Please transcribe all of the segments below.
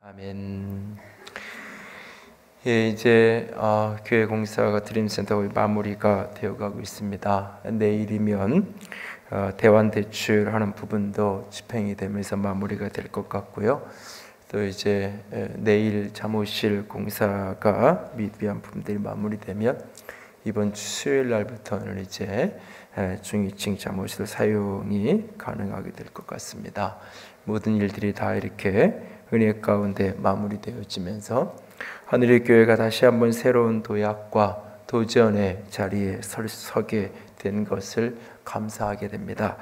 아멘. 예, 이제 교회 공사가 드림센터 마무리가 되어가고 있습니다. 내일이면 대환 대출하는 부분도 집행이 되면서 마무리가 될 것 같고요. 또 이제 내일 사무실 공사가 미비한 부분들이 마무리되면 이번 주 수요일 날부터는 이제 중2층 사무실 사용이 가능하게 될 것 같습니다. 모든 일들이 다 이렇게 은혜 가운데 마무리되어지면서 하늘의 교회가 다시 한번 새로운 도약과 도전의 자리에 서게 된 것을 감사하게 됩니다.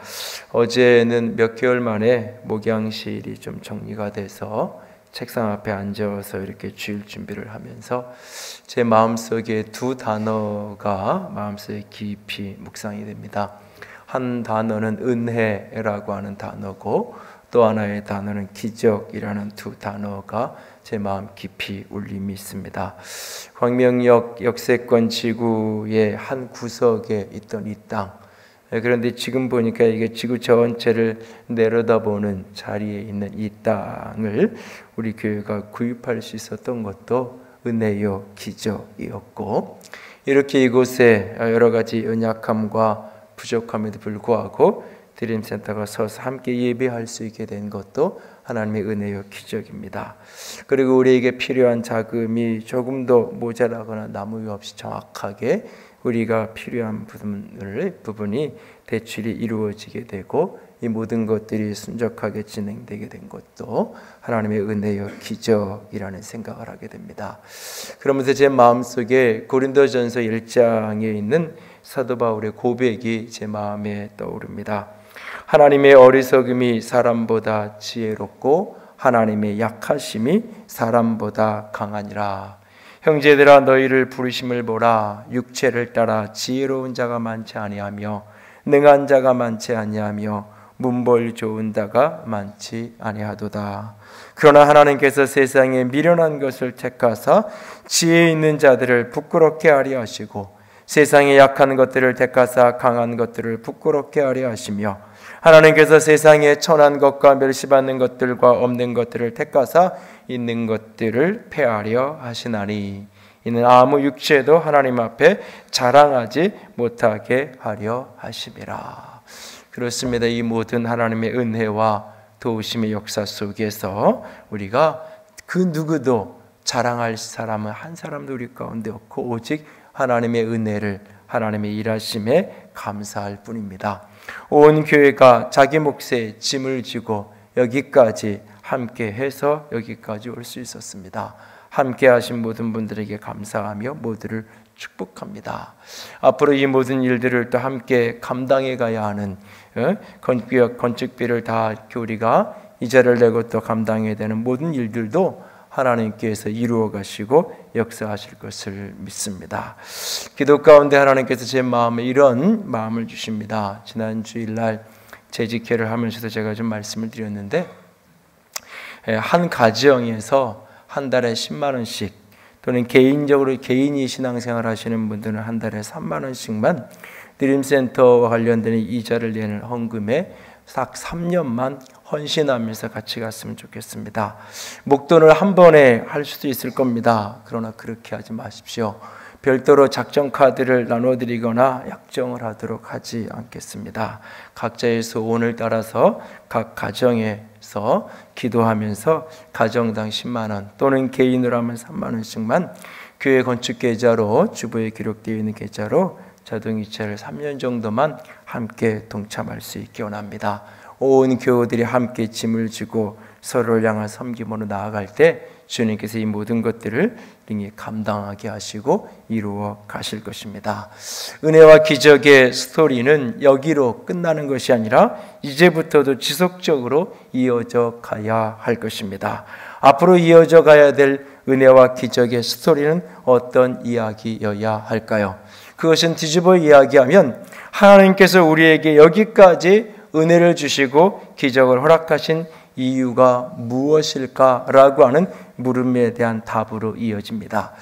어제는 몇 개월 만에 목양실이 좀 정리가 돼서 책상 앞에 앉아서 이렇게 주일 준비를 하면서 제 마음속에 두 단어가 마음속에 깊이 묵상이 됩니다. 한 단어는 은혜라고 하는 단어고 또 하나의 단어는 기적이라는 두 단어가 제 마음 깊이 울림이 있습니다. 광명역 역세권 지구의 한 구석에 있던 이 땅, 그런데 지금 보니까 이게 지구 전체를 내려다보는 자리에 있는 이 땅을 우리 교회가 구입할 수 있었던 것도 은혜요 기적이었고, 이렇게 이곳에 여러 가지 연약함과 부족함에도 불구하고 드림센터가 서서 함께 예배할 수 있게 된 것도 하나님의 은혜요 기적입니다. 그리고 우리에게 필요한 자금이 조금 더 모자라거나 남음이 없이 정확하게 우리가 필요한 부분이 대출이 이루어지게 되고 이 모든 것들이 순적하게 진행되게 된 것도 하나님의 은혜요 기적이라는 생각을 하게 됩니다. 그러면서 제 마음속에 고린도전서 1장에 있는 사도 바울의 고백이 제 마음에 떠오릅니다. 하나님의 어리석음이 사람보다 지혜롭고 하나님의 약하심이 사람보다 강하니라. 형제들아 너희를 부르심을 보라. 육체를 따라 지혜로운 자가 많지 아니하며 능한 자가 많지 아니하며 문벌 좋은 자가 많지 아니하도다. 그러나 하나님께서 세상에 미련한 것을 택하사 지혜 있는 자들을 부끄럽게 하려 하시고 세상에 약한 것들을 택하사 강한 것들을 부끄럽게 하려 하시며 하나님께서 세상에 천한 것과 멸시받는 것들과 없는 것들을 택하사 있는 것들을 폐하려 하시나니 이는 아무 육체도 하나님 앞에 자랑하지 못하게 하려 하심이라. 그렇습니다. 이 모든 하나님의 은혜와 도우심의 역사 속에서 우리가 그 누구도 자랑할 사람은 한 사람도 우리 가운데 없고 오직 하나님의 은혜를, 하나님의 일하심에 감사할 뿐입니다. 온 교회가 자기 몫에 짐을 지고 여기까지 함께 해서 여기까지 올 수 있었습니다. 함께 하신 모든 분들에게 감사하며 모두를 축복합니다. 앞으로 이 모든 일들을 또 함께 감당해 가야 하는 건축비를 다 우리가 이자를 내고 또 감당해야 되는 모든 일들도 하나님께서 이루어 가시고 역사하실 것을 믿습니다. 기도 가운데 하나님께서 제 마음에 이런 마음을 주십니다. 지난 주일날 재직회를 하면서도 제가 좀 말씀을 드렸는데 한 가정에서 한 달에 10만 원씩 또는 개인적으로 개인이 신앙생활 하시는 분들은 한 달에 3만 원씩만 드림센터와 관련된 이자를 내는 헌금에 딱 3년만 헌신하면서 같이 갔으면 좋겠습니다. 목돈을 한 번에 할 수도 있을 겁니다. 그러나 그렇게 하지 마십시오. 별도로 작정 카드를 나눠드리거나 약정을 하도록 하지 않겠습니다. 각자의 소원을 따라서 각 가정에서 기도하면서 가정당 10만 원 또는 개인으로 하면 3만 원씩만 교회 건축 계좌로 주보에 기록되어 있는 계좌로 자동이체를 3년 정도만 함께 동참할 수 있기 원합니다. 온 교우들이 함께 짐을 지고 서로를 향한 섬김으로 나아갈 때 주님께서 이 모든 것들을 능히 감당하게 하시고 이루어 가실 것입니다. 은혜와 기적의 스토리는 여기로 끝나는 것이 아니라 이제부터도 지속적으로 이어져 가야 할 것입니다. 앞으로 이어져 가야 될 은혜와 기적의 스토리는 어떤 이야기여야 할까요? 그것은 뒤집어 이야기하면 하나님께서 우리에게 여기까지 은혜를 주시고 기적을 허락하신 이유가 무엇일까라고 하는 물음에 대한 답으로 이어집니다.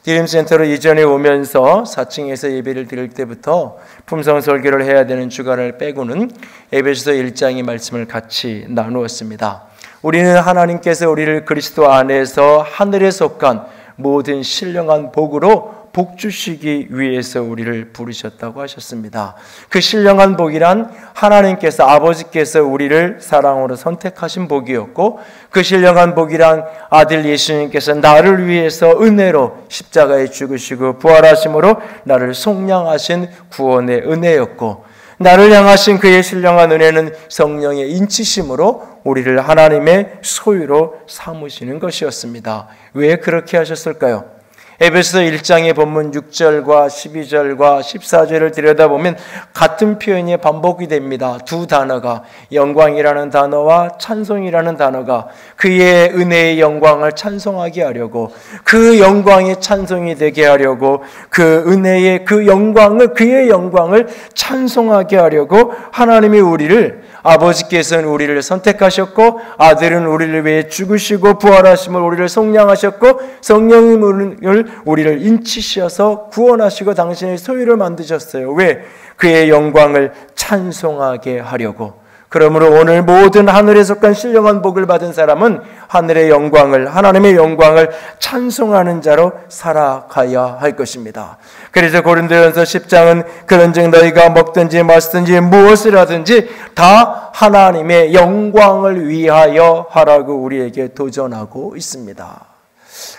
드림센터로 이전에 오면서 4층에서 예배를 드릴 때부터 품성 설교를 해야 되는 주간을 빼고는 에베소서 1장의 말씀을 같이 나누었습니다. 우리는 하나님께서 우리를 그리스도 안에서 하늘에 속한 모든 신령한 복으로 복 주시기 위해서 우리를 부르셨다고 하셨습니다. 그 신령한 복이란 하나님께서, 아버지께서 우리를 사랑으로 선택하신 복이었고, 그 신령한 복이란 아들 예수님께서 나를 위해서 은혜로 십자가에 죽으시고 부활하심으로 나를 속량하신 구원의 은혜였고, 나를 향하신 그의 신령한 은혜는 성령의 인치심으로 우리를 하나님의 소유로 삼으시는 것이었습니다. 왜 그렇게 하셨을까요? 에베소 1장의 본문 6절과 12절과 14절을 들여다보면 같은 표현이 반복이 됩니다. 두 단어가, 영광이라는 단어와 찬송이라는 단어가 그의 은혜의 영광을 찬송하게 하려고, 그 영광이 찬송이 되게 하려고, 그 은혜의 그 영광을, 그의 영광을 찬송하게 하려고 하나님이 우리를, 아버지께서는 우리를 선택하셨고, 아들은 우리를 위해 죽으시고 부활하심을 우리를 속량하셨고, 성령님을 우리를 인치셔서 구원하시고 당신의 소유를 만드셨어요. 왜? 그의 영광을 찬송하게 하려고. 그러므로 오늘 모든 하늘에 속한 신령한 복을 받은 사람은 하늘의 영광을, 하나님의 영광을 찬송하는 자로 살아가야 할 것입니다. 그래서 고린도전서 10장은 그런즉 너희가 먹든지 마시든지 무엇을 하든지 다 하나님의 영광을 위하여 하라고 우리에게 도전하고 있습니다.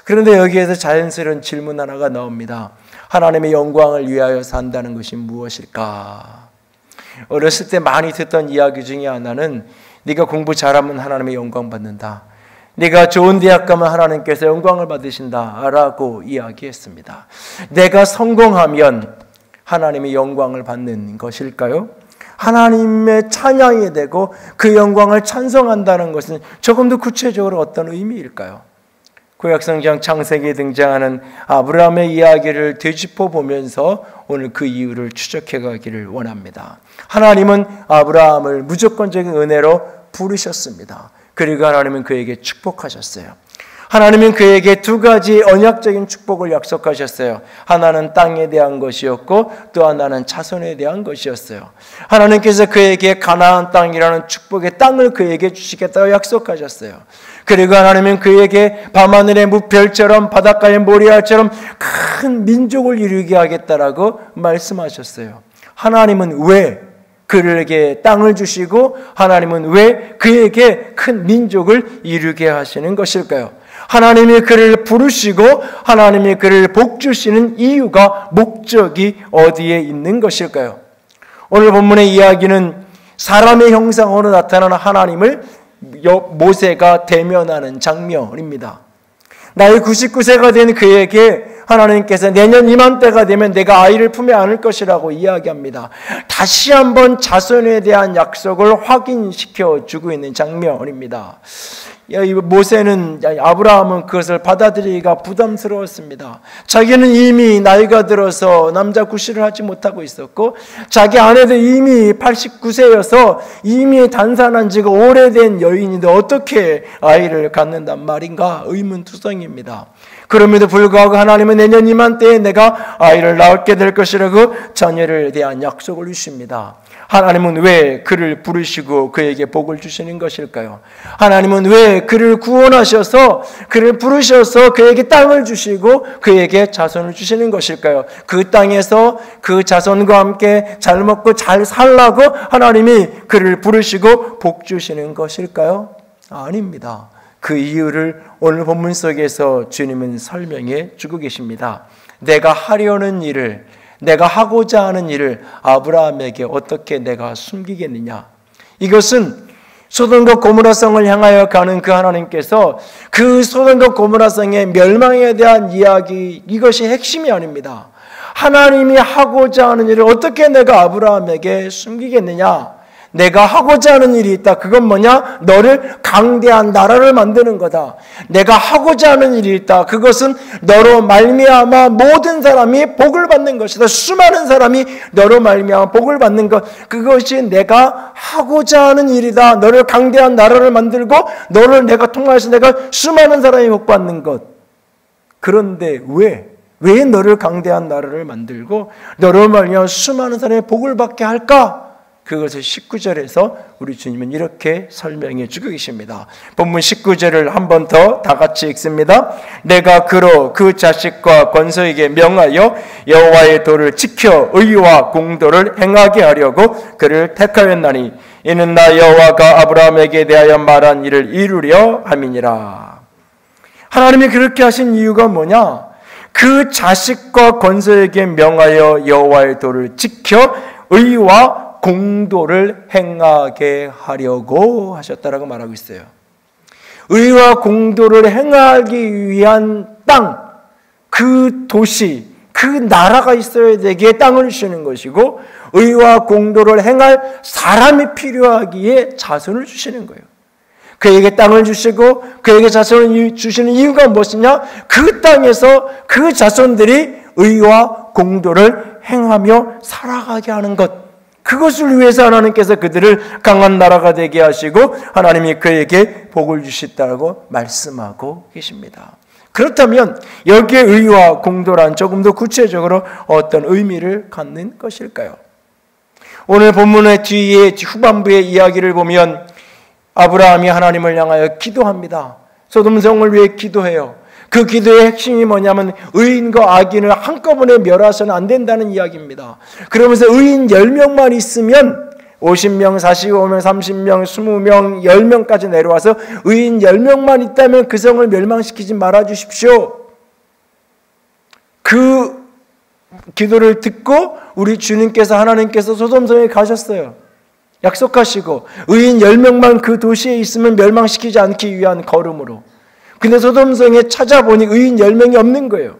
그런데 여기에서 자연스러운 질문 하나가 나옵니다. 하나님의 영광을 위하여 산다는 것이 무엇일까? 어렸을 때 많이 듣던 이야기 중에 하나는, 네가 공부 잘하면 하나님의 영광 받는다, 네가 좋은 대학 가면 하나님께서 영광을 받으신다 라고 이야기했습니다. 내가 성공하면 하나님의 영광을 받는 것일까요? 하나님의 찬양이 되고 그 영광을 찬송한다는 것은 조금 더 구체적으로 어떤 의미일까요? 구약성경 창세기에 등장하는 아브라함의 이야기를 되짚어 보면서 오늘 그 이유를 추적해 가기를 원합니다. 하나님은 아브라함을 무조건적인 은혜로 부르셨습니다. 그리고 하나님은 그에게 축복하셨어요. 하나님은 그에게 두 가지 언약적인 축복을 약속하셨어요. 하나는 땅에 대한 것이었고 또 하나는 자손에 대한 것이었어요. 하나님께서 그에게 가나안 땅이라는 축복의 땅을 그에게 주시겠다고 약속하셨어요. 그리고 하나님은 그에게 밤하늘의 무별처럼 바닷가의 모래알처럼 큰 민족을 이루게 하겠다라고 말씀하셨어요. 하나님은 왜 그에게 땅을 주시고 하나님은 왜 그에게 큰 민족을 이루게 하시는 것일까요? 하나님이 그를 부르시고 하나님이 그를 복주시는 이유가, 목적이 어디에 있는 것일까요? 오늘 본문의 이야기는 사람의 형상으로 나타나는 하나님을 모세가 대면하는 장면입니다. 나이 99세가 된 그에게 하나님께서 내년 이맘때가 되면 내가 아이를 품에 안을 것이라고 이야기합니다. 다시 한번 자손에 대한 약속을 확인시켜 주고 있는 장면입니다. 모세는, 아브라함은 그것을 받아들이기가 부담스러웠습니다. 자기는 이미 나이가 들어서 남자 구실을 하지 못하고 있었고 자기 아내도 이미 89세여서 이미 단산한 지가 오래된 여인인데 어떻게 아이를 갖는단 말인가 의문투성입니다. 그럼에도 불구하고 하나님은 내년 이맘때에 내가 아이를 낳게 될 것이라고 자녀를 대한 약속을 주십니다. 하나님은 왜 그를 부르시고 그에게 복을 주시는 것일까요? 하나님은 왜 그를 구원하셔서 그를 부르셔서 그에게 땅을 주시고 그에게 자손을 주시는 것일까요? 그 땅에서 그 자손과 함께 잘 먹고 잘 살라고 하나님이 그를 부르시고 복 주시는 것일까요? 아닙니다. 그 이유를 오늘 본문 속에서 주님은 설명해 주고 계십니다. 내가 하려는 일을, 내가 하고자 하는 일을 아브라함에게 어떻게 내가 숨기겠느냐? 이것은 소돔과 고모라성을 향하여 가는 그 하나님께서 그 소돔과 고모라성의 멸망에 대한 이야기, 이것이 핵심이 아닙니다. 하나님이 하고자 하는 일을 어떻게 내가 아브라함에게 숨기겠느냐? 내가 하고자 하는 일이 있다. 그건 뭐냐? 너를 강대한 나라를 만드는 거다. 내가 하고자 하는 일이 있다. 그것은 너로 말미암아 모든 사람이 복을 받는 것이다. 수많은 사람이 너로 말미암아 복을 받는 것, 그것이 내가 하고자 하는 일이다. 너를 강대한 나라를 만들고 너를 내가 통하여서 내가 수많은 사람이 복 받는 것. 그런데 왜 너를 강대한 나라를 만들고 너로 말미암아 수많은 사람이 복을 받게 할까? 그것을 19절에서 우리 주님은 이렇게 설명해 주고 계십니다. 본문 19절을 한 번 더 다 같이 읽습니다. 내가 그로 그 자식과 권소에게 명하여 여호와의 도를 지켜 의와 공도를 행하게 하려고 그를 택하였나니 이는 나 여호와가 아브라함에게 대하여 말한 일을 이루려 함이니라. 하나님이 그렇게 하신 이유가 뭐냐? 그 자식과 권소에게 명하여 여호와의 도를 지켜 의와 공도를 행하게 하려고 하셨다라고 말하고 있어요. 의와 공도를 행하기 위한 땅, 그 도시, 그 나라가 있어야 되기에 땅을 주시는 것이고 의와 공도를 행할 사람이 필요하기에 자손을 주시는 거예요. 그에게 땅을 주시고 그에게 자손을 주시는 이유가 무엇이냐? 그 땅에서 그 자손들이 의와 공도를 행하며 살아가게 하는 것, 그것을 위해서 하나님께서 그들을 강한 나라가 되게 하시고 하나님이 그에게 복을 주시다고 말씀하고 계십니다. 그렇다면 여기에 의와 공도란 조금 더 구체적으로 어떤 의미를 갖는 것일까요? 오늘 본문의 뒤에 후반부의 이야기를 보면 아브라함이 하나님을 향하여 기도합니다. 소돔성을 위해 기도해요. 그 기도의 핵심이 뭐냐면 의인과 악인을 한꺼번에 멸하서는 안 된다는 이야기입니다. 그러면서 의인 10명만 있으면 50명, 45명, 30명, 20명, 10명까지 내려와서 의인 10명만 있다면 그 성을 멸망시키지 말아 주십시오. 그 기도를 듣고 우리 주님께서 하나님께서 소돔성에 가셨어요. 약속하시고 의인 10명만 그 도시에 있으면 멸망시키지 않기 위한 걸음으로. 근데 소돔성에 찾아보니 의인 10명이 없는 거예요.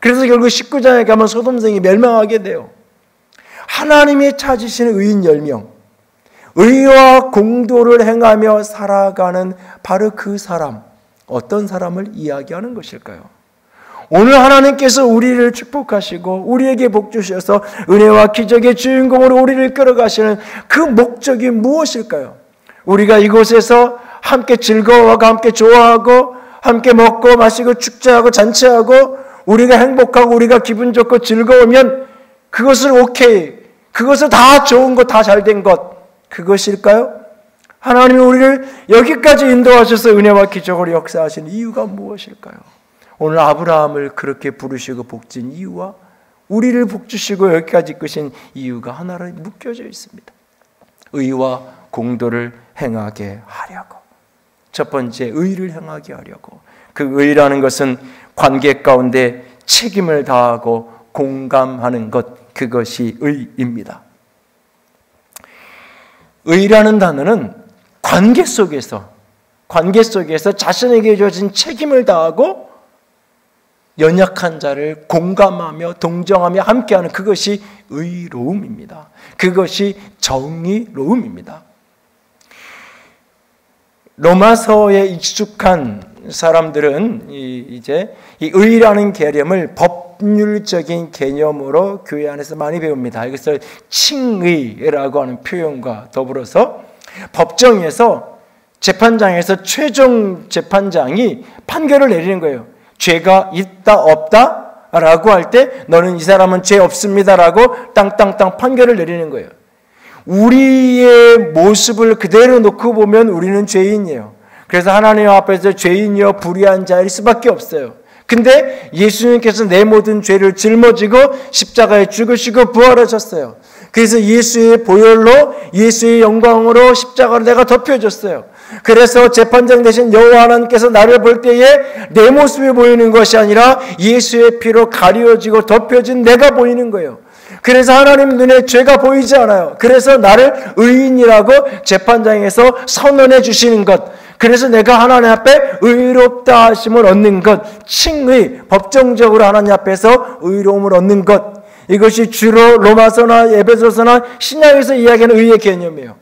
그래서 결국 19장에 가면 소돔성이 멸망하게 돼요. 하나님이 찾으시는 의인 10명, 의와 공도를 행하며 살아가는 바로 그 사람, 어떤 사람을 이야기하는 것일까요? 오늘 하나님께서 우리를 축복하시고 우리에게 복 주셔서 은혜와 기적의 주인공으로 우리를 끌어가시는 그 목적이 무엇일까요? 우리가 이곳에서 함께 즐거워하고 함께 좋아하고 함께 먹고 마시고 축제하고 잔치하고 우리가 행복하고 우리가 기분 좋고 즐거우면 그것을 오케이, 그것을 다 좋은 것, 다 잘된 것, 그것일까요? 하나님이 우리를 여기까지 인도하셔서 은혜와 기적으로 역사하신 이유가 무엇일까요? 오늘 아브라함을 그렇게 부르시고 복진 이유와 우리를 복주시고 여기까지 이끄신 이유가 하나로 묶여져 있습니다. 의와 공도를 행하게 하려고. 첫 번째, 의를 행하게 하려고. 그 의라는 것은 관계 가운데 책임을 다하고 공감하는 것, 그것이 의입니다. 의라는 단어는 관계 속에서 자신에게 주어진 책임을 다하고 연약한 자를 공감하며 동정하며 함께하는 그것이 의로움입니다. 그것이 정의로움입니다. 로마서에 익숙한 사람들은 이제 이 의라는 개념을 법률적인 개념으로 교회 안에서 많이 배웁니다. 이것을 칭의라고 하는 표현과 더불어서 법정에서 재판장에서 최종 재판장이 판결을 내리는 거예요. 죄가 있다 없다 라고 할 때 너는 이 사람은 죄 없습니다 라고 땅땅땅 판결을 내리는 거예요. 우리의 모습을 그대로 놓고 보면 우리는 죄인이에요. 그래서 하나님 앞에서 죄인이요 불의한 자일 수밖에 없어요. 근데 예수님께서 내 모든 죄를 짊어지고 십자가에 죽으시고 부활하셨어요. 그래서 예수의 보혈로 예수의 영광으로 십자가로 내가 덮여졌어요. 그래서 재판장 되신 여호와 하나님께서 나를 볼 때에 내 모습이 보이는 것이 아니라 예수의 피로 가려지고 덮여진 내가 보이는 거예요. 그래서 하나님 눈에 죄가 보이지 않아요. 그래서 나를 의인이라고 재판장에서 선언해 주시는 것, 그래서 내가 하나님 앞에 의롭다 하심을 얻는 것, 칭의, 법정적으로 하나님 앞에서 의로움을 얻는 것, 이것이 주로 로마서나 에베소서나 신약에서 이야기하는 의의 개념이에요.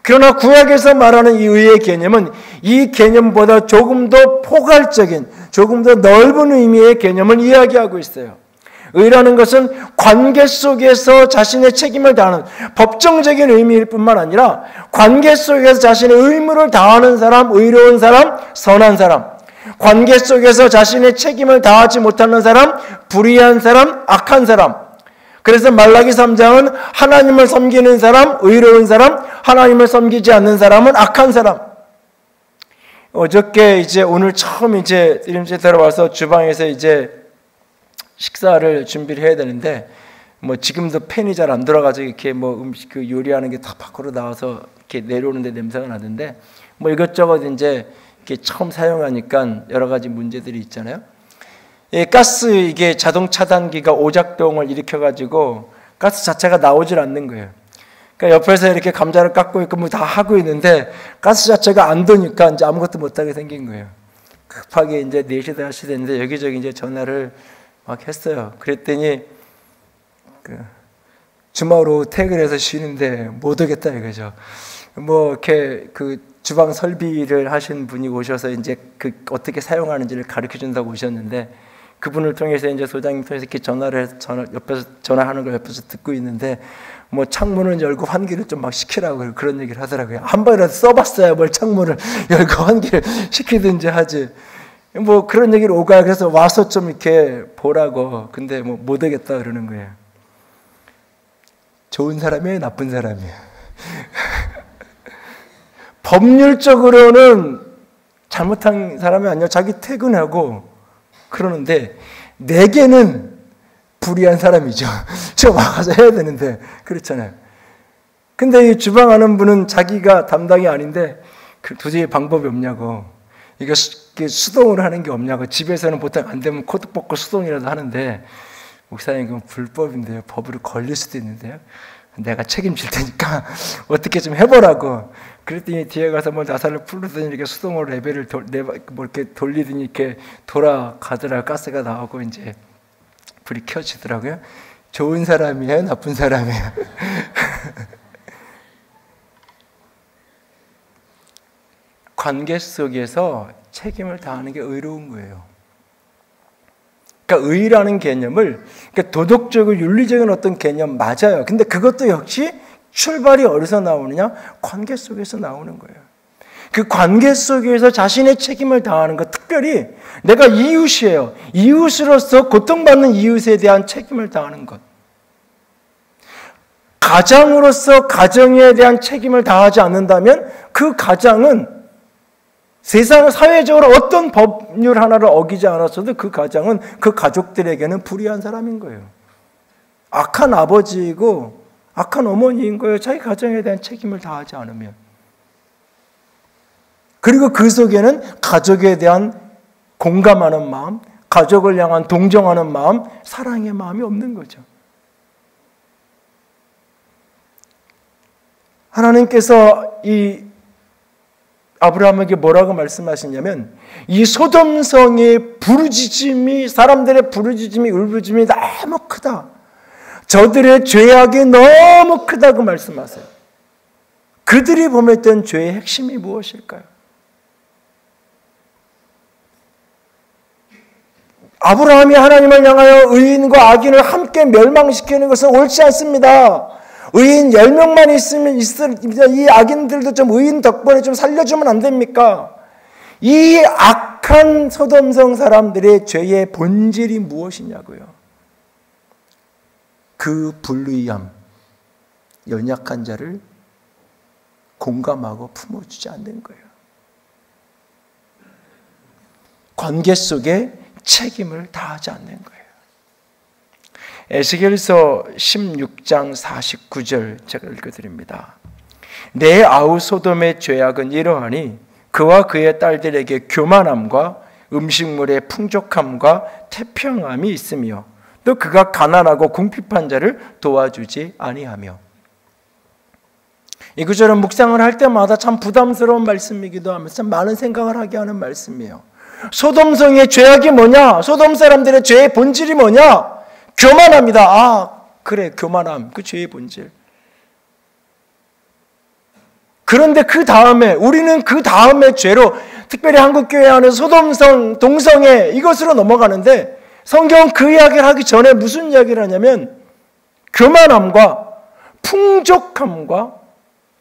그러나 구약에서 말하는 이 의의 개념은 이 개념보다 조금 더 포괄적인, 조금 더 넓은 의미의 개념을 이야기하고 있어요. 의라는 것은 관계 속에서 자신의 책임을 다하는 법정적인 의미일 뿐만 아니라 관계 속에서 자신의 의무를 다하는 사람, 의로운 사람, 선한 사람, 관계 속에서 자신의 책임을 다하지 못하는 사람, 불의한 사람, 악한 사람, 그래서 말라기 3장은 하나님을 섬기는 사람, 의로운 사람, 하나님을 섬기지 않는 사람은 악한 사람. 어저께 오늘 처음 드림체 들어와서 주방에서 식사를 준비를 해야 되는데, 지금도 팬이 잘 안 돌아가지고 이렇게 음식 요리하는 게 다 밖으로 나와서 이렇게 내려오는데 냄새가 나던데, 이것저것 이렇게 처음 사용하니까 여러 가지 문제들이 있잖아요. 가스 이게 자동 차단기가 오작동을 일으켜가지고 가스 자체가 나오질 않는 거예요. 그러니까 옆에서 이렇게 감자를 깎고 있고 다 하고 있는데 가스 자체가 안 도니까 이제 아무것도 못하게 생긴 거예요. 급하게 4시, 5시 됐는데 여기저기 전화를 막 했어요. 그랬더니 주말 오후 퇴근해서 쉬는데 못 오겠다 이거죠. 이렇게 주방 설비를 하신 분이 오셔서 어떻게 사용하는지를 가르쳐 준다고 오셨는데, 그분을 통해서 소장님 통해서 이렇게 전화를 해서 옆에서 전화하는 걸 옆에서 듣고 있는데, 창문을 열고 환기를 좀 막 시키라고 그런 얘기를 하더라고요. 한 번이라도 써봤어야 뭘 창문을 열고 환기를 시키든지 하지. 그런 얘기를 오가 그래서 와서 좀 이렇게 보라고. 근데 못 오겠다 그러는 거예요. 좋은 사람이에요, 나쁜 사람이에요? 법률적으로는 잘못한 사람이 아니라 자기 퇴근하고 그러는데, 내게는 불의한 사람이죠. 저 와서 해야 되는데, 그렇잖아요. 근데 이 주방하는 분은 자기가 담당이 아닌데 도저히 방법이 없냐고, 이거 수동으로 하는 게 없냐고. 집에서는 보통 안 되면 코트 벗고 수동이라도 하는데, 목사님 그건 불법인데요, 법으로 걸릴 수도 있는데요, 내가 책임질 테니까 어떻게 좀 해보라고. 그랬더니 뒤에 가서 나사를 풀르더니 이렇게 수동으로 레벨을 이렇게 돌리더니 이렇게 돌아가더라. 가스가 나오고 불이 켜지더라고요. 좋은 사람이에요, 나쁜 사람이에요? 관계 속에서 책임을 다하는 게 의로운 거예요. 그러니까 의라는 개념을, 도덕적이고 윤리적인 어떤 개념 맞아요. 근데 그것도 역시 출발이 어디서 나오느냐? 관계 속에서 나오는 거예요. 그 관계 속에서 자신의 책임을 다하는 것, 특별히 내가 이웃이에요. 이웃으로서 고통받는 이웃에 대한 책임을 다하는 것. 가장으로서 가정에 대한 책임을 다하지 않는다면 그 가장은 세상 사회적으로 어떤 법률 하나를 어기지 않았어도 그 가장은 그 가족들에게는 불의한 사람인 거예요. 악한 아버지이고 악한 어머니인 거예요. 자기 가정에 대한 책임을 다하지 않으면. 그리고 그 속에는 가족에 대한 공감하는 마음, 가족을 향한 동정하는 마음, 사랑의 마음이 없는 거죠. 하나님께서 이 아브라함에게 뭐라고 말씀하시냐면, 이 소돔성의 부르짖음이, 사람들의 부르짖음이, 울부짖음이 너무 크다. 저들의 죄악이 너무 크다고 말씀하세요. 그들이 범했던 죄의 핵심이 무엇일까요? 아브라함이 하나님을 향하여 의인과 악인을 함께 멸망시키는 것은 옳지 않습니다. 의인 10명만 있으면 이 악인들도 좀 의인 덕분에 좀 살려주면 안 됩니까? 이 악한 소돔성 사람들의 죄의 본질이 무엇이냐고요? 그 불의함, 연약한 자를 공감하고 품어주지 않는 거예요. 관계 속에 책임을 다하지 않는 거예요. 에스겔서 16장 49절 제가 읽어드립니다. 내 아우 소돔의 죄악은 이러하니 그와 그의 딸들에게 교만함과 음식물의 풍족함과 태평함이 있으며 또 그가 가난하고 궁핍한 자를 도와주지 아니하며. 이 구절은 묵상을 할 때마다 참 부담스러운 말씀이기도 하면서 참 많은 생각을 하게 하는 말씀이에요. 소돔성의 죄악이 뭐냐? 소돔 사람들의 죄의 본질이 뭐냐? 교만합니다. 아, 그래, 교만함. 그 죄의 본질. 그런데 그 다음에, 우리는 그 다음에 죄로, 특별히 한국교회 안에서 소돔성, 동성애, 이것으로 넘어가는데, 성경은 그 이야기를 하기 전에 무슨 이야기를 하냐면, 교만함과 풍족함과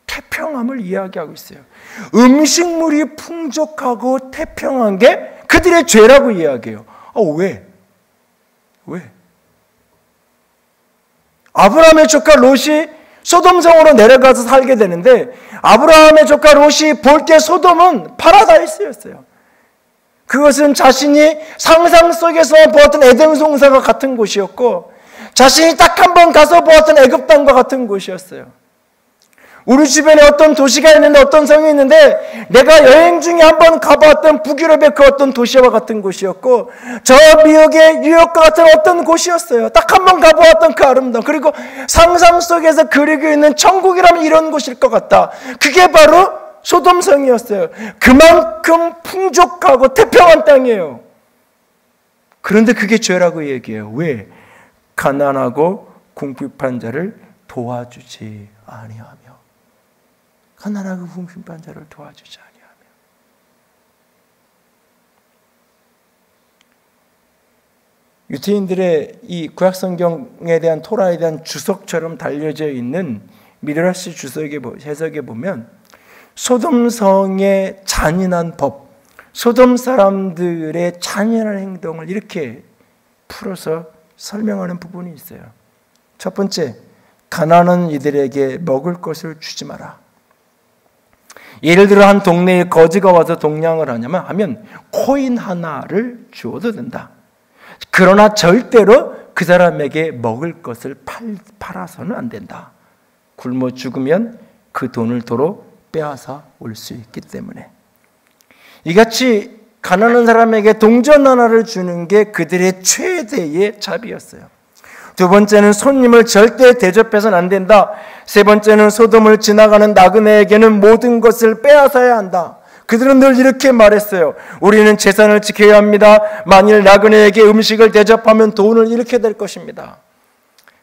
태평함을 이야기하고 있어요. 음식물이 풍족하고 태평한 게 그들의 죄라고 이야기해요. 왜? 아브라함의 조카 롯이 소돔성으로 내려가서 살게 되는데, 아브라함의 조카 롯이 볼 때 소돔은 파라다이스였어요. 그것은 자신이 상상 속에서 보았던 에덴 동산과 같은 곳이었고, 자신이 딱 한 번 가서 보았던 애굽 땅과 같은 곳이었어요. 우리 주변에 어떤 도시가 있는데, 어떤 성이 있는데, 내가 여행 중에 한 번 가봤던 북유럽의 그 어떤 도시와 같은 곳이었고, 저 미국의 뉴욕과 같은 어떤 곳이었어요. 딱 한 번 가보았던 그 아름다움, 그리고 상상 속에서 그리고 있는 천국이라면 이런 곳일 것 같다. 그게 바로 소돔성이었어요. 그만큼 풍족하고 태평한 땅이에요. 그런데 그게 죄라고 얘기해요. 왜? 가난하고 궁핍한 자를 도와주지 아니하며. 가난하고 궁핍한 자를 도와주지 아니하며. 유태인들의 이 구약성경에 대한 토라에 대한 주석처럼 달려져 있는 미드라시 주석의 해석에 보면 소돔성의 잔인한 법, 소돔 사람들의 잔인한 행동을 이렇게 풀어서 설명하는 부분이 있어요. 첫 번째, 가난한 이들에게 먹을 것을 주지 마라. 예를 들어 한 동네에 거지가 와서 동냥을 하면 코인 하나를 주어도 된다. 그러나 절대로 그 사람에게 먹을 것을 팔아서는 안 된다. 굶어 죽으면 그 돈을 도로 빼앗아 올 수 있기 때문에. 이같이 가난한 사람에게 동전 하나를 주는 게 그들의 최대의 자비였어요. 두 번째는 손님을 절대 대접해서는 안 된다. 세 번째는 소돔을 지나가는 나그네에게는 모든 것을 빼앗아야 한다. 그들은 늘 이렇게 말했어요. 우리는 재산을 지켜야 합니다. 만일 나그네에게 음식을 대접하면 돈을 잃게 될 것입니다.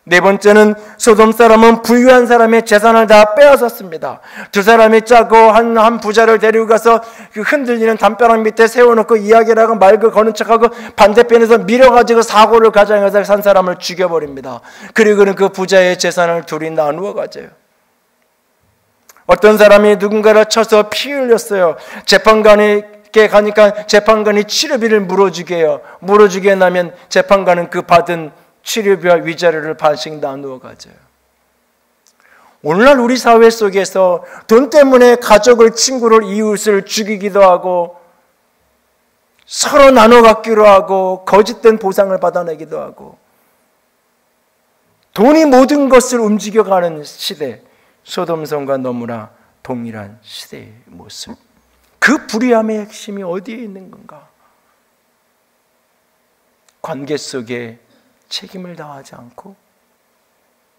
네 번째는 소돔 사람은 부유한 사람의 재산을 다 빼앗았습니다. 두 사람이 짜고 한 부자를 데리고 가서 그 흔들리는 담벼락 밑에 세워놓고 이야기를 하고 말고 거는 척하고 반대편에서 밀어가지고 사고를 가장해서 산 사람을 죽여버립니다. 그리고는 그 부자의 재산을 둘이 나누어 가져요. 어떤 사람이 누군가를 쳐서 피 흘렸어요. 재판관에게 가니까 재판관이 치료비를 물어주게 해요. 물어주게 나면 재판관은 그 받은 치료비와 위자료를 반씩 나누어 가져요. 오늘날 우리 사회 속에서 돈 때문에 가족을, 친구를, 이웃을 죽이기도 하고 서로 나눠 갖기로 하고 거짓된 보상을 받아내기도 하고 돈이 모든 것을 움직여가는 시대, 소돔성과 너무나 동일한 시대의 모습. 그 불의함의 핵심이 어디에 있는 건가? 관계 속에 책임을 다하지 않고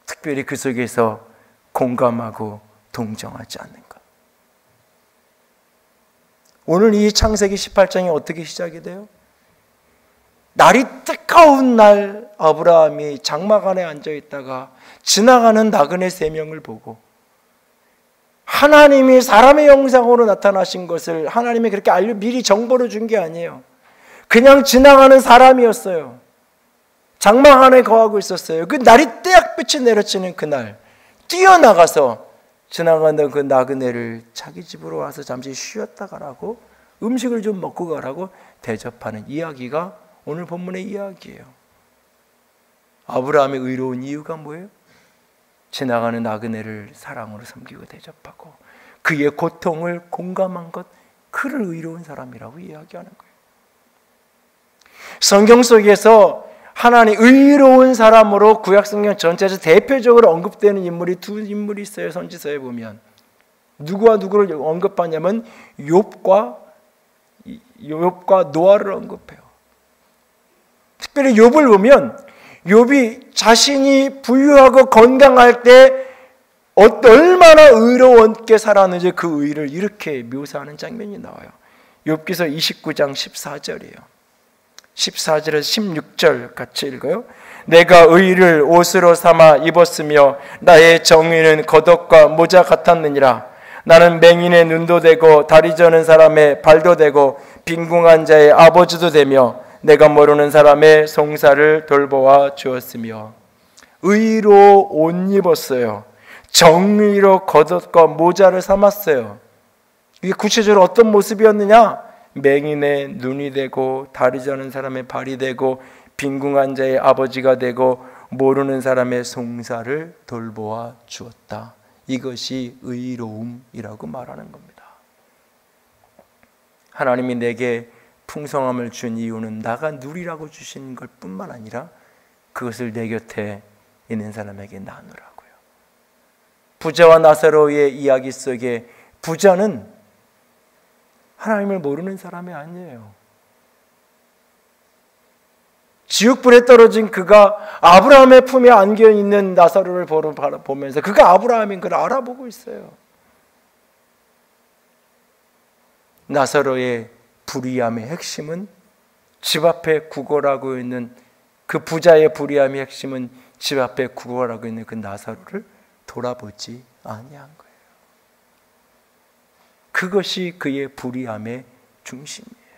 특별히 그 속에서 공감하고 동정하지 않는 것. 오늘 이 창세기 18장이 어떻게 시작이 돼요? 날이 뜨거운 날 아브라함이 장막 안에 앉아있다가 지나가는 나그네 3명을 보고 하나님이 사람의 형상으로 나타나신 것을 하나님이 그렇게 미리 정보를 준 게 아니에요. 그냥 지나가는 사람이었어요. 장막 안에 거하고 있었어요. 그 날이 떼약볕이 내려치는 그날 뛰어나가서 지나가는 그 나그네를 자기 집으로 와서 잠시 쉬었다 가라고, 음식을 좀 먹고 가라고 대접하는 이야기가 오늘 본문의 이야기예요. 아브라함의 의로운 이유가 뭐예요? 지나가는 나그네를 사랑으로 섬기고 대접하고 그의 고통을 공감한 것, 그를 의로운 사람이라고 이야기하는 거예요. 성경 속에서 하나님 의로운 사람으로 구약성경 전체에서 대표적으로 언급되는 인물이 두 인물이 있어요. 선지서에 보면 누구와 누구를 언급하냐면 욥과 노아를 언급해요. 특별히 욥을 보면 욥이 자신이 부유하고 건강할 때 얼마나 의로웠게 살았는지 그 의를 이렇게 묘사하는 장면이 나와요. 욥기서 29장 14절이에요. 14절에서 16절 같이 읽어요. 내가 의를 옷으로 삼아 입었으며 나의 정의는 겉옷과 모자 같았느니라. 나는 맹인의 눈도 되고 다리 저는 사람의 발도 되고 빈궁한 자의 아버지도 되며 내가 모르는 사람의 송사를 돌보아 주었으며. 의로 옷 입었어요. 정의로 겉옷과 모자를 삼았어요. 이게 구체적으로 어떤 모습이었느냐? 맹인의 눈이 되고 다리 저는 사람의 발이 되고 빈궁한 자의 아버지가 되고 모르는 사람의 송사를 돌보아 주었다. 이것이 의로움이라고 말하는 겁니다. 하나님이 내게 풍성함을 준 이유는 나가 누리라고 주신 것 뿐만 아니라 그것을 내 곁에 있는 사람에게 나누라고요. 부자와 나사로의 이야기 속에 부자는 하나님을 모르는 사람이 아니에요. 지옥불에 떨어진 그가 아브라함의 품에 안겨있는 나사로를 보면서 그가 아브라함인 걸 알아보고 있어요. 나사로의 불의함의 핵심은 집 앞에 구걸하고 있는 그 부자의 불의함의 핵심은 집 앞에 구걸하고 있는 그 나사로를 돌아보지 아니한 거예요. 그것이 그의 불의함의 중심이에요.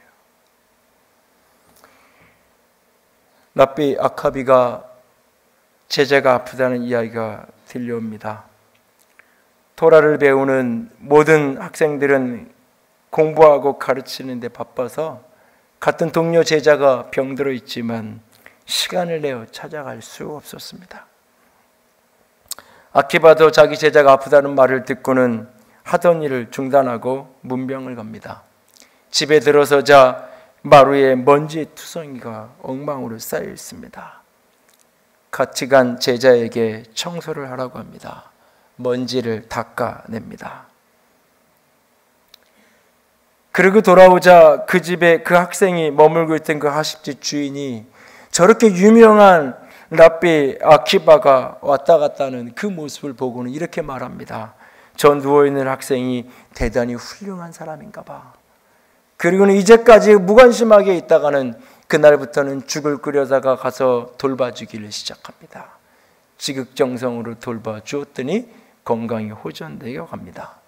랍비 아카비가 제자가 아프다는 이야기가 들려옵니다. 토라를 배우는 모든 학생들은 공부하고 가르치는 데 바빠서 같은 동료 제자가 병들어 있지만 시간을 내어 찾아갈 수 없었습니다. 아키바도 자기 제자가 아프다는 말을 듣고는 하던 일을 중단하고 문병을 갑니다. 집에 들어서자 마루에 먼지 투성이가 엉망으로 쌓여 있습니다. 같이 간 제자에게 청소를 하라고 합니다. 먼지를 닦아냅니다. 그리고 돌아오자 그 집에 그 학생이 머물고 있던 그 하십집 주인이 저렇게 유명한 랍비 아키바가 왔다 갔다 하는 그 모습을 보고는 이렇게 말합니다. 저 누워있는 학생이 대단히 훌륭한 사람인가 봐. 그리고는 이제까지 무관심하게 있다가는 그날부터는 죽을 끓여다가 가서 돌봐주기를 시작합니다. 지극정성으로 돌봐주었더니 건강이 호전되어 갑니다.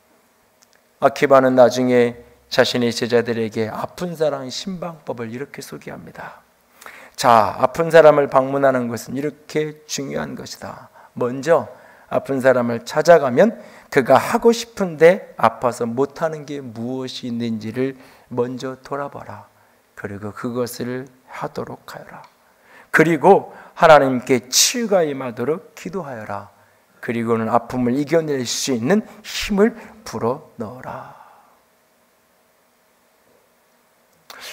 아키바는 나중에 자신의 제자들에게 아픈 사람 신방법을 이렇게 소개합니다. 자, 아픈 사람을 방문하는 것은 이렇게 중요한 것이다. 먼저 아픈 사람을 찾아가면 그가 하고 싶은데 아파서 못하는 게 무엇이 있는지를 먼저 돌아봐라. 그리고 그것을 하도록 하여라. 그리고 하나님께 치유가 임하도록 기도하여라. 그리고는 아픔을 이겨낼 수 있는 힘을 불어 넣어라.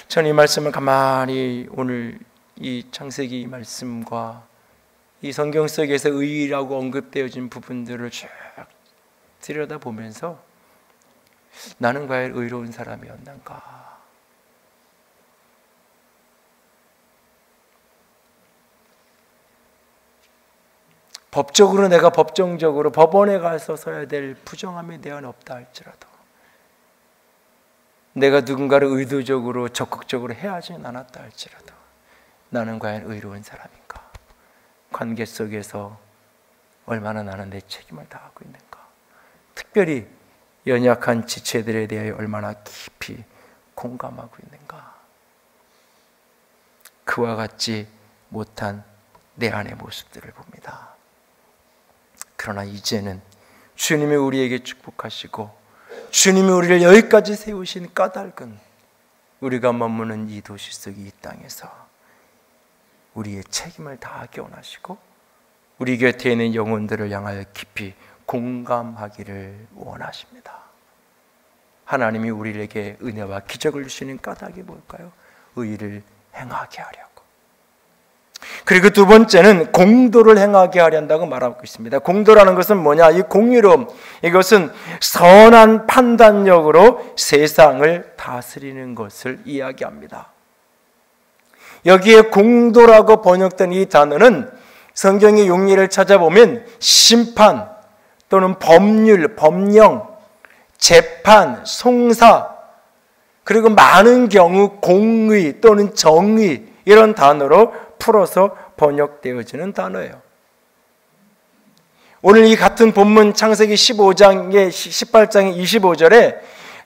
저는 이 말씀을 가만히 오늘 이 창세기 말씀과 이 성경 속에서 의라고 언급되어진 부분들을 쭉 들여다보면서 나는 과연 의로운 사람이었는가? 법적으로 내가 법정적으로 법원에 가서 서야 될 부정함에 대한 없다 할지라도 내가 누군가를 의도적으로 적극적으로 해하지는 않았다 할지라도 나는 과연 의로운 사람인가? 관계 속에서 얼마나 나는 내 책임을 다하고 있는가? 특별히 연약한 지체들에 대하여 얼마나 깊이 공감하고 있는가? 그와 같지 못한 내 안의 모습들을 봅니다. 그러나 이제는 주님이 우리에게 축복하시고 주님이 우리를 여기까지 세우신 까닭은 우리가 머무는 이 도시 속의 이 땅에서 우리의 책임을 다하기 원하시고 우리 곁에 있는 영혼들을 향하여 깊이 공감하기를 원하십니다. 하나님이 우리에게 은혜와 기적을 주시는 까닭이 뭘까요? 의를 행하게 하려고. 그리고 두 번째는 공도를 행하게 하려 한다고 말하고 있습니다. 공도라는 것은 뭐냐? 이 공의로움, 이것은 선한 판단력으로 세상을 다스리는 것을 이야기합니다. 여기에 공도라고 번역된 이 단어는 성경의 용례를 찾아보면 심판 또는 법률, 법령, 재판, 송사, 그리고 많은 경우 공의 또는 정의 이런 단어로 풀어서 번역되어지는 단어예요. 오늘 이 같은 본문 창세기 15장의 18장의 25절에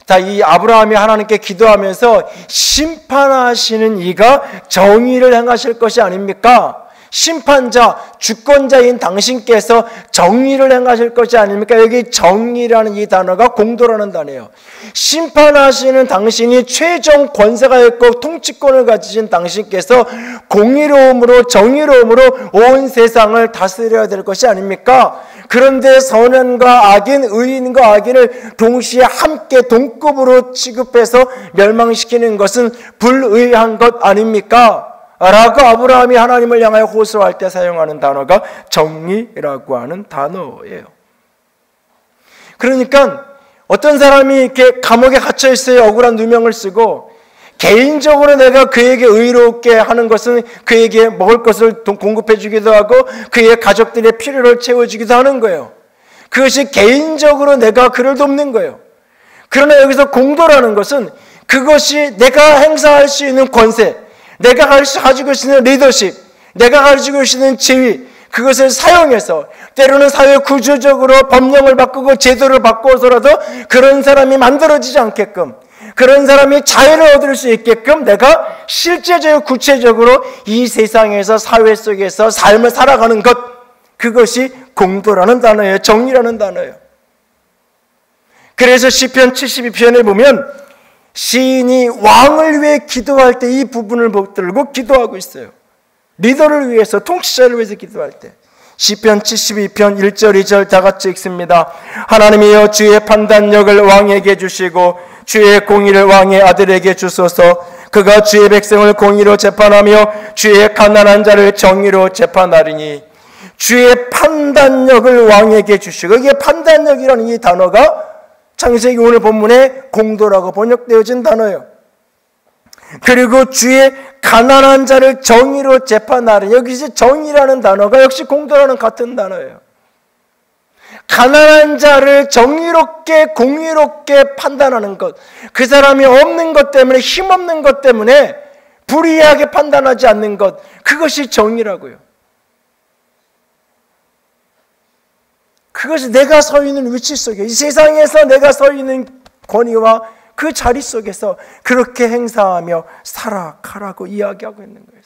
다 이 아브라함이 하나님께 기도하면서 심판하시는 이가 정의를 행하실 것이 아닙니까? 심판자, 주권자인 당신께서 정의를 행하실 것이 아닙니까? 여기 정의라는 이 단어가 공도라는 단어예요. 심판하시는 당신이 최종 권세가 있고 통치권을 가지신 당신께서 공의로움으로 정의로움으로 온 세상을 다스려야 될 것이 아닙니까? 그런데 선인과 악인, 의인과 악인을 동시에 함께 동급으로 취급해서 멸망시키는 것은 불의한 것 아닙니까? 라고 아브라함이 하나님을 향하여 호소할 때 사용하는 단어가 정의라고 하는 단어예요. 그러니까 어떤 사람이 이렇게 감옥에 갇혀 있어요. 억울한 누명을 쓰고 개인적으로 내가 그에게 의롭게 하는 것은 그에게 먹을 것을 공급해 주기도 하고 그의 가족들의 필요를 채워주기도 하는 거예요. 그것이 개인적으로 내가 그를 돕는 거예요. 그러나 여기서 공도라는 것은 그것이 내가 행사할 수 있는 권세, 내가 가지고 있는 리더십, 내가 가지고 있는 지위, 그것을 사용해서 때로는 사회 구조적으로 법령을 바꾸고 제도를 바꾸어서라도 그런 사람이 만들어지지 않게끔, 그런 사람이 자유를 얻을 수 있게끔 내가 실제적으로 구체적으로 이 세상에서 사회 속에서 삶을 살아가는 것, 그것이 공도라는 단어예요. 정의라는 단어예요. 그래서 시편 72편에 보면 시인이 왕을 위해 기도할 때 이 부분을 들고 기도하고 있어요. 리더를 위해서, 통치자를 위해서 기도할 때. 시편 72편 1절 2절 다 같이 읽습니다. 하나님이여 주의 판단력을 왕에게 주시고 주의 공의를 왕의 아들에게 주소서. 그가 주의 백성을 공의로 재판하며 주의 가난한 자를 정의로 재판하리니. 주의 판단력을 왕에게 주시고, 이게 판단력이라는 이 단어가 창세기 오늘 본문에 공도라고 번역되어진 단어예요. 그리고 주의 가난한 자를 정의로 재판하리니, 여기서 정의라는 단어가 역시 공도라는 같은 단어예요. 가난한 자를 정의롭게 공의롭게 판단하는 것, 그 사람이 없는 것 때문에, 힘없는 것 때문에 불의하게 판단하지 않는 것, 그것이 정의라고요. 그것이 내가 서 있는 위치 속에, 이 세상에서 내가 서 있는 권위와 그 자리 속에서 그렇게 행사하며 살아가라고 이야기하고 있는 거예요.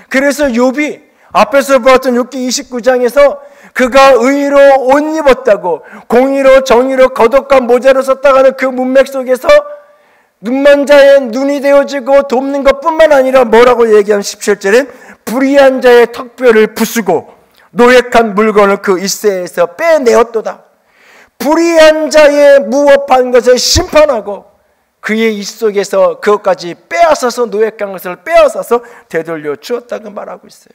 그래서 욥이 앞에서 보았던 욥기 29장에서 그가 의로 옷 입었다고, 공의로 정의로 겉옷과 모자를 썼다고 하는 그 문맥 속에서 눈먼 자의 눈이 되어지고 돕는 것뿐만 아니라 뭐라고 얘기하면 17절엔 불의한 자의 턱뼈를 부수고 노획한 물건을 그 이새에서 빼내었도다. 불의한 자의 무업한 것을 심판하고 그의 입 속에서 그것까지 빼앗아서, 노획한 것을 빼앗아서 되돌려 주었다고 말하고 있어요.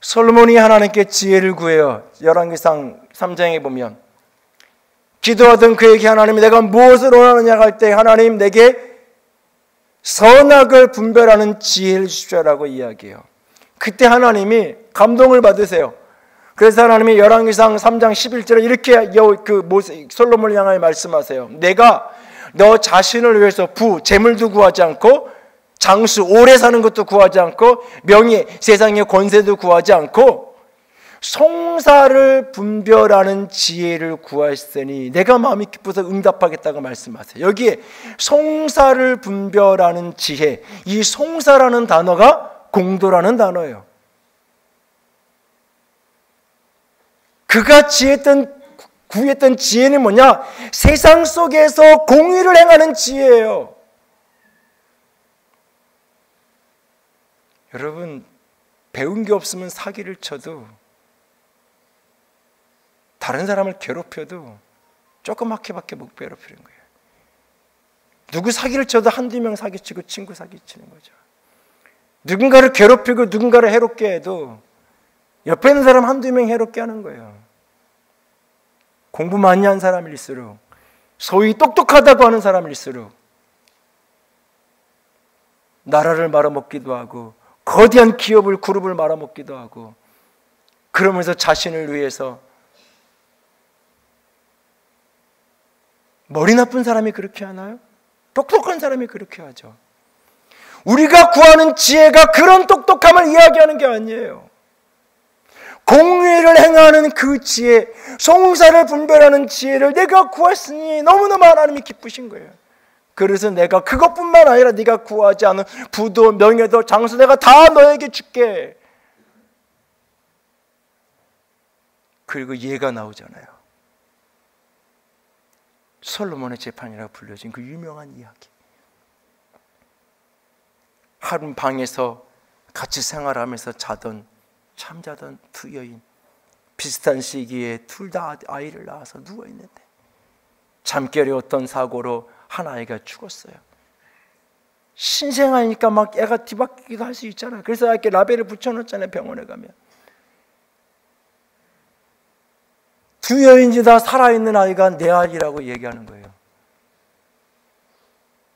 솔로몬이 하나님께 지혜를 구해요. 열왕기상 3장에 보면 기도하던 그에게 하나님이 내가 무엇을 원하느냐 할 때 하나님 내게 선악을 분별하는 지혜를 주십시오라고 이야기해요. 그때 하나님이 감동을 받으세요. 그래서 하나님이 열왕기상 3장 11절에 이렇게 솔로몬을 향하여 말씀하세요. 내가 너 자신을 위해서 재물도 구하지 않고 장수, 오래 사는 것도 구하지 않고 명예, 세상의 권세도 구하지 않고 송사를 분별하는 지혜를 구하였으니 내가 마음이 기뻐서 응답하겠다고 말씀하세요. 여기에 송사를 분별하는 지혜, 이 송사라는 단어가 공도라는 단어예요. 그가 구했던 지혜는 뭐냐? 세상 속에서 공의를 행하는 지혜예요. 여러분, 배운 게 없으면 사기를 쳐도, 다른 사람을 괴롭혀도 조그맣게밖에 못 괴롭히는 거예요. 누구 사기를 쳐도 한두 명 사기치고 친구 사기치는 거죠. 누군가를 괴롭히고 누군가를 해롭게 해도 옆에 있는 사람 한두 명 해롭게 하는 거예요. 공부 많이 한 사람일수록, 소위 똑똑하다고 하는 사람일수록 나라를 말아먹기도 하고 거대한 기업을, 그룹을 말아먹기도 하고, 그러면서 자신을 위해서. 머리 나쁜 사람이 그렇게 하나요? 똑똑한 사람이 그렇게 하죠. 우리가 구하는 지혜가 그런 똑똑함을 이야기하는 게 아니에요. 공의를 행하는 그 지혜, 송사를 분별하는 지혜를 내가 구했으니 너무너무 하나님이 기쁘신 거예요. 그래서 내가 그것뿐만 아니라 네가 구하지 않은 부도 명예도 장수 내가 다 너에게 줄게. 그리고 예가 나오잖아요. 솔로몬의 재판이라고 불려진 그 유명한 이야기. 한 방에서 같이 생활하면서 잠자던 두 여인, 비슷한 시기에 둘 다 아이를 낳아서 누워있는데 잠결에 어떤 사고로 한 아이가 죽었어요. 신생아니까 막 애가 뒤바뀌기도 할 수 있잖아요. 그래서 이렇게 라벨을 붙여놓잖아요. 병원에 가면. 두 여인이 다 살아있는 아이가 내 아이라고 얘기하는 거예요.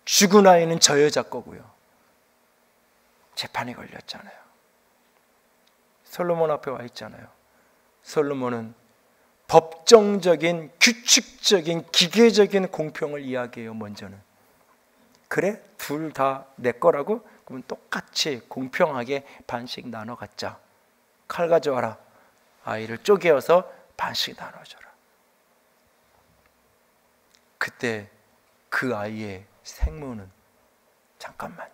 죽은 아이는 저 여자 거고요. 재판이 걸렸잖아요. 솔로몬 앞에 와 있잖아요. 솔로몬은 법정적인, 규칙적인, 기계적인 공평을 이야기해요. 먼저는. 그래? 둘 다 내 거라고? 그럼 똑같이 공평하게 반씩 나눠 갖자. 칼 가져와라. 아이를 쪼개어서 반씩 나눠줘라. 그때 그 아이의 생모는 잠깐만요.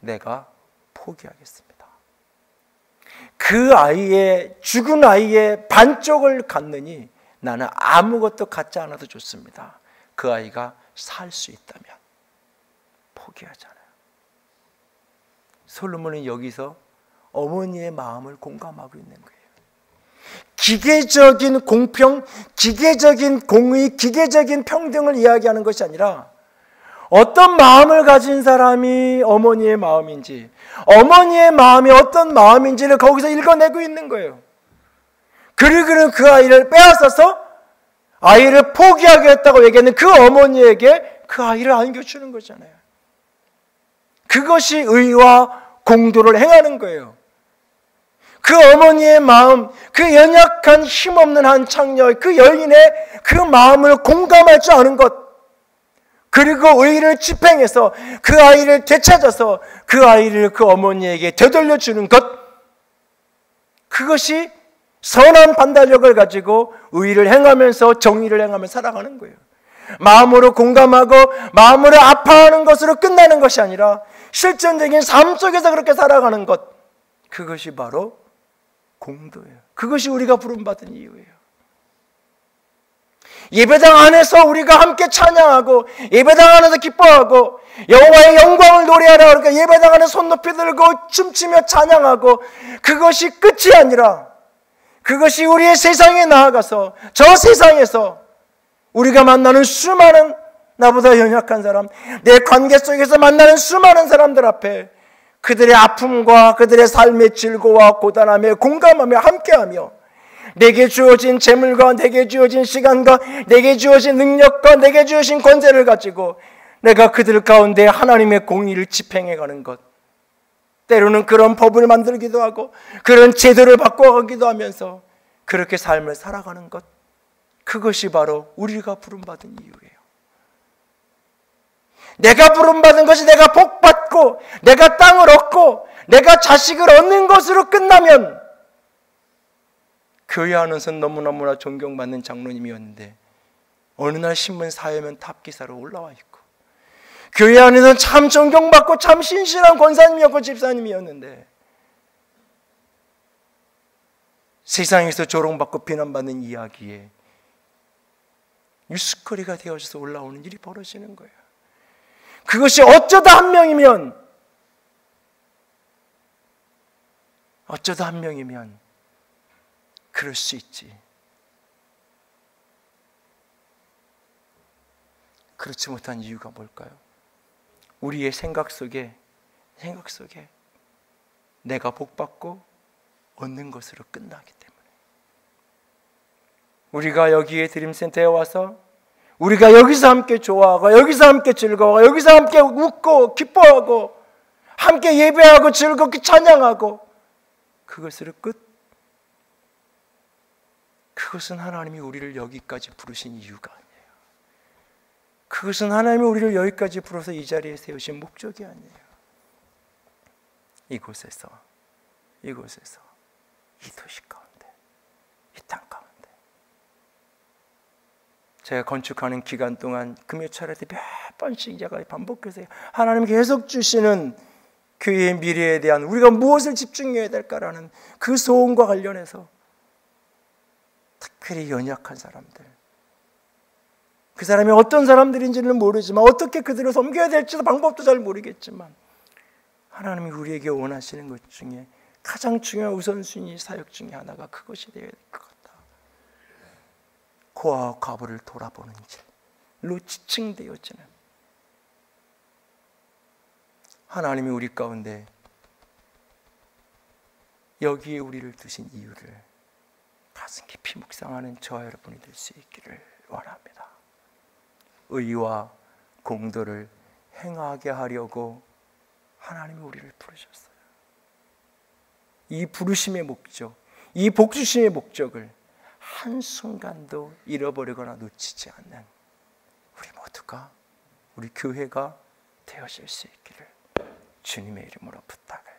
내가 포기하겠습니다. 그 아이의 죽은 아이의 반쪽을 갖느니 나는 아무것도 갖지 않아도 좋습니다. 그 아이가 살 수 있다면 포기하잖아요. 솔로몬은 여기서 어머니의 마음을 공감하고 있는 거예요. 기계적인 공평, 기계적인 공의, 기계적인 평등을 이야기하는 것이 아니라 어떤 마음을 가진 사람이 어머니의 마음인지, 어머니의 마음이 어떤 마음인지를 거기서 읽어내고 있는 거예요. 그리고 그 아이를 빼앗아서 아이를 포기하겠다고 얘기하는 그 어머니에게 그 아이를 안겨주는 거잖아요. 그것이 의와 공도를 행하는 거예요. 그 어머니의 마음, 그 연약한 힘없는 한 창녀, 그 여인의 그 마음을 공감할 줄 아는 것, 그리고 의를 집행해서 그 아이를 되찾아서 그 아이를 그 어머니에게 되돌려주는 것, 그것이 선한 판단력을 가지고 의를 행하면서 정의를 행하며 살아가는 거예요. 마음으로 공감하고 마음으로 아파하는 것으로 끝나는 것이 아니라 실전적인 삶 속에서 그렇게 살아가는 것, 그것이 바로 공도예요. 그것이 우리가 부름받은 이유예요. 예배당 안에서 우리가 함께 찬양하고 예배당 안에서 기뻐하고 여호와의 영광을 노래하라 그러니까 예배당 안에 손 높이 들고 춤추며 찬양하고, 그것이 끝이 아니라 그것이 우리의 세상에 나아가서 저 세상에서 우리가 만나는 수많은 나보다 연약한 사람, 내 관계 속에서 만나는 수많은 사람들 앞에 그들의 아픔과 그들의 삶의 질고와 고단함에 공감하며 함께하며 내게 주어진 재물과 내게 주어진 시간과 내게 주어진 능력과 내게 주어진 권세를 가지고 내가 그들 가운데 하나님의 공의를 집행해가는 것, 때로는 그런 법을 만들기도 하고 그런 제도를 바꿔가기도 하면서 그렇게 삶을 살아가는 것, 그것이 바로 우리가 부름받은 이유예요. 내가 부름받은 것이 내가 복받고 내가 땅을 얻고 내가 자식을 얻는 것으로 끝나면, 교회 안에서 너무너무나 존경받는 장로님이었는데 어느 날 신문 사회면 탑기사로 올라와 있고, 교회 안에서 참 존경받고 참 신실한 권사님이었고 집사님이었는데 세상에서 조롱받고 비난받는 이야기에 뉴스거리가 되어져서 올라오는 일이 벌어지는 거예요. 그것이 어쩌다 한 명이면 그럴 수 있지. 그렇지 못한 이유가 뭘까요? 우리의 생각 속에 내가 복받고 얻는 것으로 끝나기 때문에, 우리가 여기에 드림센터에 와서 우리가 여기서 함께 좋아하고 여기서 함께 즐거워하고 여기서 함께 웃고 기뻐하고 함께 예배하고 즐겁게 찬양하고 그것으로 끝? 그것은 하나님이 우리를 여기까지 부르신 이유가 아니에요. 그것은 하나님이 우리를 여기까지 불러서 이 자리에 세우신 목적이 아니에요. 이곳에서 이 도시 가운데, 이 땅 가운데 제가 건축하는 기간 동안 금요 차례 때 몇 번씩 제가 반복해서 하나님 계속 주시는 교회의 미래에 대한 우리가 무엇을 집중해야 될까라는 그 소원과 관련해서 특별히 연약한 사람들, 그 사람이 어떤 사람들인지는 모르지만 어떻게 그들을 섬겨야 될지도 방법도 잘 모르겠지만 하나님이 우리에게 원하시는 것 중에 가장 중요한 우선순위 사역 중에 하나가 그것이 되어야 될 것 같다. 고아와 과부를 돌아보는 길로 지칭되어지는 하나님이 우리 가운데 여기에 우리를 두신 이유를 가슴 깊이 묵상하는 저와 여러분이 될 수 있기를 원합니다. 의와 공도를 행하게 하려고 하나님이 우리를 부르셨어요. 이 부르심의 목적, 이 복주심의 목적을 한순간도 잃어버리거나 놓치지 않는 우리 모두가, 우리 교회가 되어질 수 있기를 주님의 이름으로 부탁을